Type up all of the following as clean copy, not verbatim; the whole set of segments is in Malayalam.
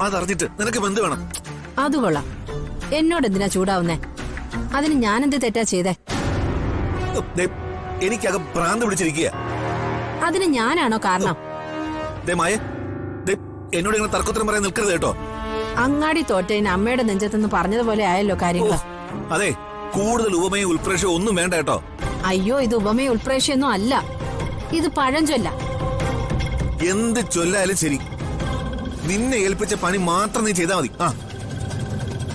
അതറിഞ്ഞിട്ട് നിനക്ക് ബന്ധു വേണം. അത് കൊള്ളാം. എന്നോട് എന്തിനാ ചൂടാവുന്നേ? അതിന് ഞാനെന്ത് തെറ്റാ ചെയ്തേ? എനിക്കകം ഭ്രാന്ത് പിടിച്ചിരിക്കുക. അതിന് ഞാനാണോ കാരണം? എന്നോട് ഇങ്ങനെ തർക്കോത്തരം പറയാൻ നിൽക്കരുത് കേട്ടോ. അങ്ങാടി തോറ്റേന് അമ്മയുടെ നെഞ്ചത്തെന്ന് പറഞ്ഞതുപോലെ ആയല്ലോ കാര്യങ്ങൾ. അതെ, കൂടുതൽ ഉപമയും ഉൾപ്രേക്ഷയും ഒന്നും വേണ്ട കേട്ടോ. അയ്യോ, ഇത് ഉപമയും ഉൾപ്രേക്ഷയൊന്നും അല്ല, ഇത് പഴഞ്ചൊല്ല. എന്ത് ചൊല്ലാലും ശരി, നിന്നെ ഏൽപ്പിച്ച പണി മാത്രം നീ ചെയ്താൽ മതി.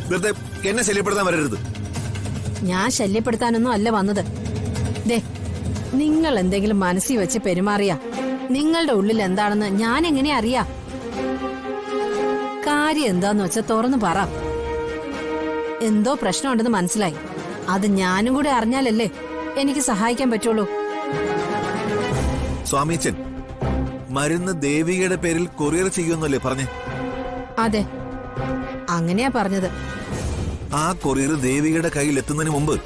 വെറുതെ എന്നെ ശല്യപ്പെടുത്താൻ വരരുത്. ഞാൻ ശല്യപ്പെടുത്താനൊന്നും അല്ല വന്നത്. ദേ, നിങ്ങൾ എന്തെങ്കിലും മനസ്സിൽ വെച്ച് പെരുമാറിയാ നിങ്ങളുടെ ഉള്ളിൽ എന്താണെന്ന് ഞാൻ എങ്ങനെ അറിയാ? കാര്യം എന്താന്ന് വെച്ചാ തുറന്നു പറ. എന്തോ പ്രശ്നമുണ്ടെന്ന് മനസ്സിലായി. അത് ഞാനും കൂടെ അറിഞ്ഞാലല്ലേ എനിക്ക് സഹായിക്കാൻ പറ്റുള്ളൂ. സ്വാമിച്ചൻ, മരുന്ന് ദേവികയുടെ പേരിൽ കൊറിയർ ചെയ്യുമെന്നല്ലേ പറഞ്ഞേ? അതെ, അങ്ങനെയാ പറഞ്ഞത്. ആ കൊറിയർ ദേവികയുടെ കയ്യിൽ എത്തുന്നതിന് മുമ്പ്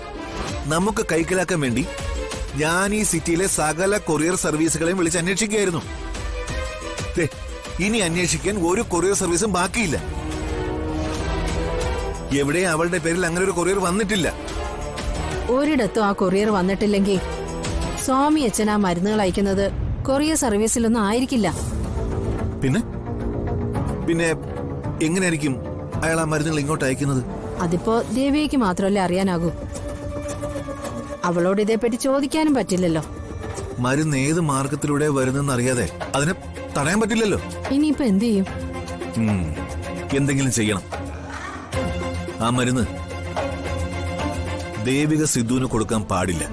നമുക്ക് കൈക്കലാക്കാൻ വേണ്ടി ഞാൻ ഈ സിറ്റിയിലെ സകല കൊറിയർ സർവീസുകളെയും വിളിച്ച് അന്വേഷിക്കുകയായിരുന്നു. ഇനി അന്വേഷിക്കാൻ ഒരു കൊറിയർ സർവീസും ബാക്കിയില്ല. എവിടെ അവളുടെ പേരിൽ അങ്ങനെ ഒരു കൊറിയർ വന്നിട്ടില്ല. ഒരിടത്തും ആ കൊറിയർ വന്നിട്ടില്ലെങ്കിൽ സ്വാമി അച്ഛൻ ആ മരുന്നുകൾ അയക്കുന്നത് കൊറിയർ സർവീസിലൊന്നും ആയിരിക്കില്ല. പിന്നെ എങ്ങനെയായിരിക്കും അയാൾ ആ മരുന്നുകൾ ഇങ്ങോട്ട് അയക്കുന്നത്? അതിപ്പോ ദേവിക്ക് മാത്രമല്ലേ അറിയാനാകൂ. അവളോട് ഇതേപ്പറ്റി ചോദിക്കാനും പറ്റില്ലല്ലോ. മരുന്ന് ഏത് മാർഗത്തിലൂടെ വരുന്നെന്ന് അറിയാതെ അതിനെ തടയാൻ പറ്റില്ലല്ലോ. ഇനിയിപ്പോ എന്ത് ചെയ്യും? എന്തെങ്കിലും ചെയ്യണം. ആ മരുന്ന് ദേവിക സിദ്ധുവിന് കൊടുക്കാൻ പാടില്ല.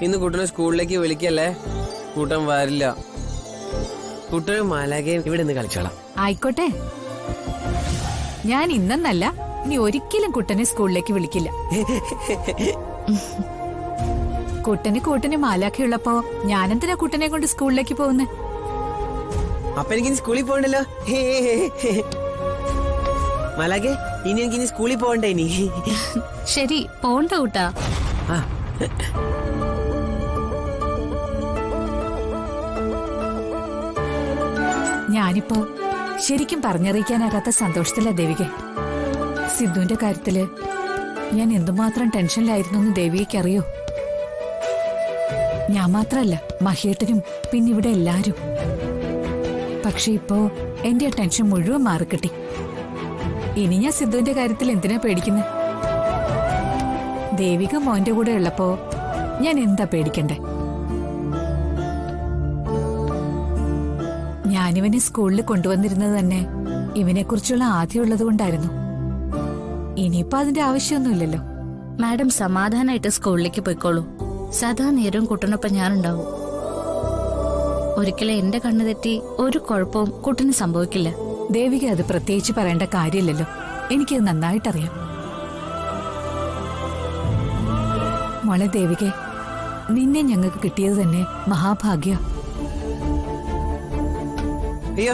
ഇന്ന് കുട്ടനെ സ്കൂളിലേക്ക് വിളിക്കല്ലേ? കൂട്ടൻ വരില്ല. കുട്ടനും മാലാകയും ഇവിടെ നിന്ന് കളിച്ചോളാം. ആയിക്കോട്ടെ, ഞാൻ ഇന്നെന്നല്ല ഇനി ഒരിക്കലും കുട്ടനെ സ്കൂളിലേക്ക് വിളിക്കില്ല. കുട്ടന് മാലാഖയുള്ളപ്പോ ഞാനെന്തിനാ കുട്ടനെ കൊണ്ട് സ്കൂളിലേക്ക് പോകുന്നേ? അപ്പൊ എനിക്ക് സ്കൂളിൽ പോകണ്ടല്ലോ. മാലാഖെ, ഇനി എനിക്ക് സ്കൂളിൽ പോകണ്ടേ? ഇനി ശരി, പോണ്ട കൂട്ടാ. ഞാനിപ്പോ ശരിക്കും പറഞ്ഞറിയിക്കാനാകാത്ത സന്തോഷത്തിലാ ദേവിക. സിദ്ധുവിന്റെ കാര്യത്തില് ഞാൻ എന്തുമാത്രം ടെൻഷനിലായിരുന്നു എന്ന് ദേവികയ്ക്ക് അറിയോ? ഞാൻ മാത്രല്ല, മഹേട്ടനും പിന്നെ ഇവിടെ എല്ലാരും. പക്ഷെ ഇപ്പോ എന്റെ ടെൻഷൻ മുഴുവൻ മാറിക്കിട്ടി. ഇനി ഞാൻ സിദ്ധുവിന്റെ കാര്യത്തിൽ എന്തിനാ പേടിക്കുന്നത്? ദേവിക മോന്റെ കൂടെ ഉള്ളപ്പോ ഞാൻ എന്താ പേടിക്കണ്ടേ? ഞാനിവനെ സ്കൂളിൽ കൊണ്ടുവന്നിരുന്നത് തന്നെ ഇവനെക്കുറിച്ചുള്ള ആദ്യമുള്ളത് കൊണ്ടായിരുന്നു. ഇനിയിപ്പോ അതിന്റെ ആവശ്യമൊന്നുമില്ലല്ലോ. മാഡം സമാധാനായിട്ട് സ്കൂളിലേക്ക് പോയിക്കോളൂ. സദാ നേരവും കുട്ടനൊപ്പം ഞാനുണ്ടാവും. ഒരിക്കലും എന്റെ കണ്ണു തെറ്റി ഒരു കുഴപ്പവും കുട്ടന് സംഭവിക്കില്ല. ദേവിക അത് പ്രത്യേകിച്ച് പറയേണ്ട കാര്യമില്ലല്ലോ, എനിക്കത് നന്നായിട്ടറിയാം. മോളെ ദേവികെ, നിന്നെ ഞങ്ങൾക്ക് കിട്ടിയത് തന്നെ മഹാഭാഗ്യ. അയ്യോ,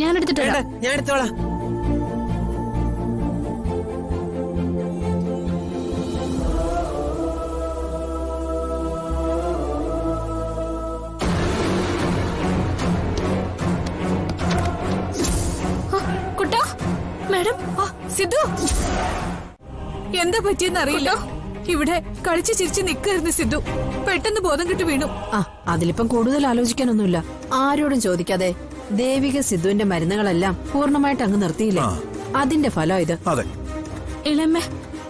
ഞാൻ എടുത്തിട്ടില്ല. ഞാൻ എടുത്തോളാം. കുട്ടാ, മാഡം. സിദ്ധു, എന്താ പറ്റിയെന്ന് അറിയില്ല. ഇവിടെ കളിച്ചു ചിരിച്ച് നിൽക്കായിരുന്നു സിദ്ധു. പെട്ടെന്ന് ബോധം കിട്ടു വീണു. അതിലിപ്പം കൂടുതൽ ആലോചിക്കാനൊന്നുമില്ല. ആരോടും ചോദിക്കാതെ ദേവിക സിദ്ധുവിന്റെ മരുന്നുകളെല്ലാം പൂർണ്ണമായിട്ട് അങ്ങ് നിർത്തിയില്ലേ? അതിന്റെ ഫലം ഇത്. ഇളമ്മേ,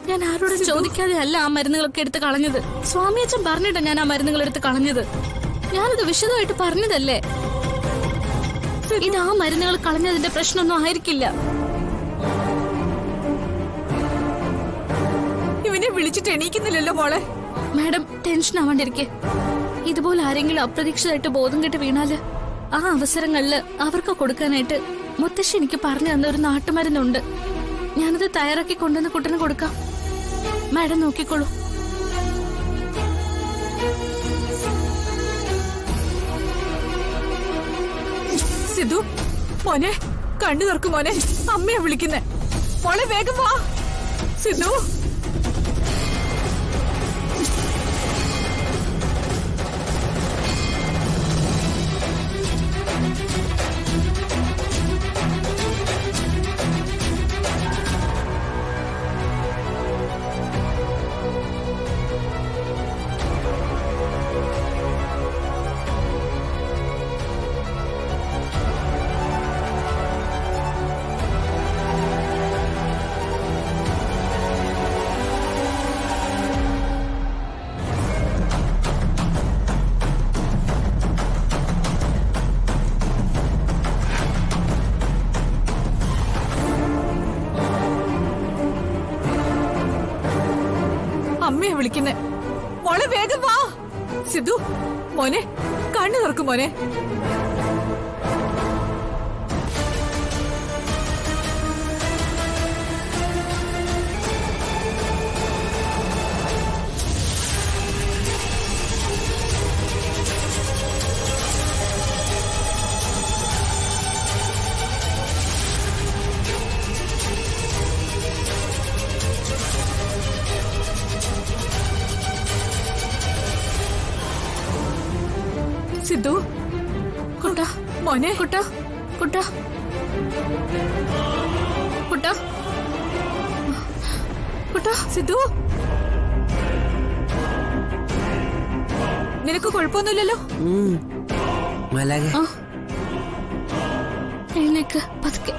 ഞാൻ ആരോടും ചോദിക്കാതെ അല്ല ആ മരുന്നുകളൊക്കെ എടുത്ത് കളഞ്ഞത്. സ്വാമിയച്ഛൻ പറഞ്ഞിട്ടാ ഞാൻ ആ മരുന്നുകൾ എടുത്ത് കളഞ്ഞത്. ഞാനത് വിശദമായിട്ട് പറഞ്ഞതല്ലേ. ഇത് ആ മരുന്നുകൾ കളഞ്ഞതിന്റെ പ്രശ്നമൊന്നും ആയിരിക്കില്ല. ഇവനെ വിളിച്ചിട്ട് എണീക്കുന്നില്ലല്ലോ മോളെ. മാഡം, ടെൻഷൻ ആവാണ്ടിരിക്കെ. ഇതുപോലെ ആരെങ്കിലും അപ്രതീക്ഷിതമായിട്ട് ബോധം കെട്ട് വീണാല് ആ അവസരങ്ങളില് അവർക്ക് കൊടുക്കാനായിട്ട് മുത്തശ്ശി എനിക്ക് പറഞ്ഞു തന്ന ഒരു നാട്ടുമരുന്നുണ്ട്. ഞാനത് തയ്യാറാക്കി കൊണ്ടുവന്ന് കുട്ടന് കൊടുക്കാം. മാഡം നോക്കിക്കോളൂ. സിദ്ധു മോനെ, കണ്ണു തുറക്കും മോനെ, അമ്മയെ വിളിക്കുന്നേ. മോളെ വേഗം വാ. സിദ്ധു, അമ്മയെ വിളിക്കുന്നേ. മോളെ വേഗം വാ. സിദ്ധു മോനെ കണ്ണു തുറക്കും മോനെ. സിദ്ധു കുട്ട മോനെ കുട്ട കുട്ട കുട്ട കുട്ട സിദ്ധു നിനക്ക് കുഴപ്പമൊന്നുമില്ലല്ലോ? മാലാഖ എഴുന്നേക്ക് പതുക്കെ.